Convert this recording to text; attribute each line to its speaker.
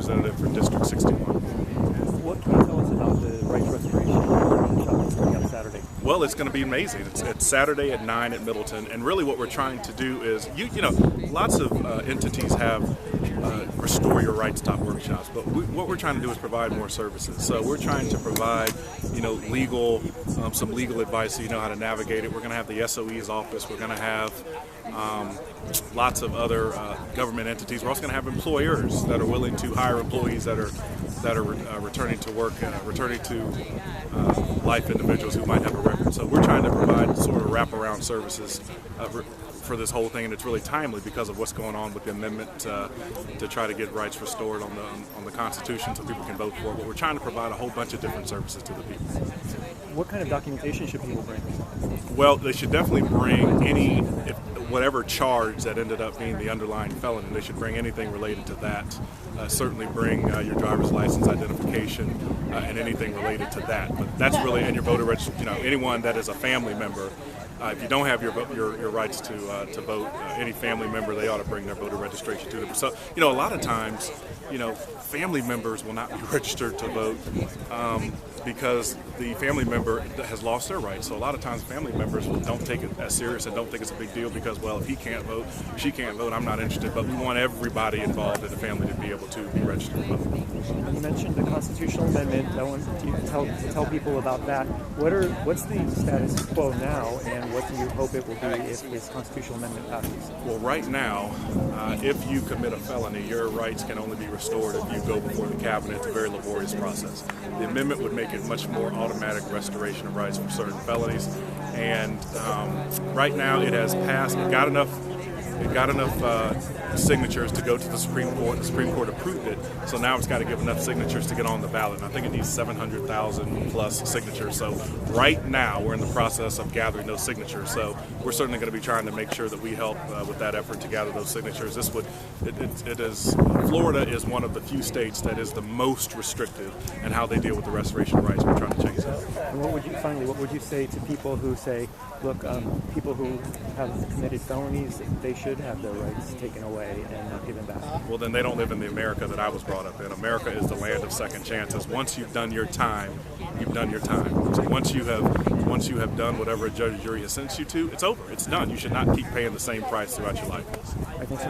Speaker 1: representative for District 61.
Speaker 2: What can you tell us about the rights restoration workshop that's coming up Saturday?
Speaker 1: Well, it's going to be amazing. It's Saturday at 9 at Middleton, and really what we're trying to do is, lots of entities have restore your rights type workshops, but what we're trying to do is provide more services. So we're trying to provide, some legal advice so you know how to navigate it. We're going to have the SOE's office. We're going to have lots of other government entities. We're also going to have employers that are willing to hire employees that are returning to work, returning to life individuals who might have a record. So we're trying to provide sort of wraparound services for this whole thing, and it's really timely because of what's going on with the amendment to try to get rights restored on the Constitution so people can vote for it. But we're trying to provide a whole bunch of different services to the people.
Speaker 2: What kind of documentation should people bring?
Speaker 1: Well, they should definitely bring whatever charge that ended up being the underlying felony. They should bring anything related to that. Certainly bring your driver's license identification and anything related to that. But that's really, and your voter registration. Anyone that is a family member. If you don't have your rights to vote, any family member, they ought to bring their voter registration to them. So, a lot of times, family members will not be registered to vote because the family member has lost their rights. So a lot of times family members don't take it as serious and don't think it's a big deal because, well, if he can't vote, she can't vote, I'm not interested. But we want everybody involved in the family to be able to be registered to vote.
Speaker 2: You mentioned the constitutional amendment. I want to tell people about that. What's the status quo now, and what do you hope it will be if this constitutional amendment passes?
Speaker 1: Well, right now, if you commit a felony, your rights can only be restored if you go before the cabinet. It's a very laborious process. The amendment would make it much more automatic restoration of rights for certain felonies, and right now it has passed. It got enough signatures to go to the Supreme Court. The Supreme Court approved it, so now it's got to give enough signatures to get on the ballot. And I think it needs 700,000 plus signatures. So right now we're in the process of gathering those signatures. So we're certainly going to be trying to make sure that we help with that effort to gather those signatures. Florida is one of the few states that is the most restrictive in how they deal with the restoration of rights. We're trying to change that.
Speaker 2: And what would you say to people who say, look, people who have committed felonies, they should have their rights taken away and not given back?
Speaker 1: Well, then they don't live in the America that I was brought up in. America is the land of second chances. Once you've done your time, you've done your time. So once you have done whatever a judge or jury has sentenced you to, it's over. It's done. You should not keep paying the same price throughout your life.
Speaker 2: I think so.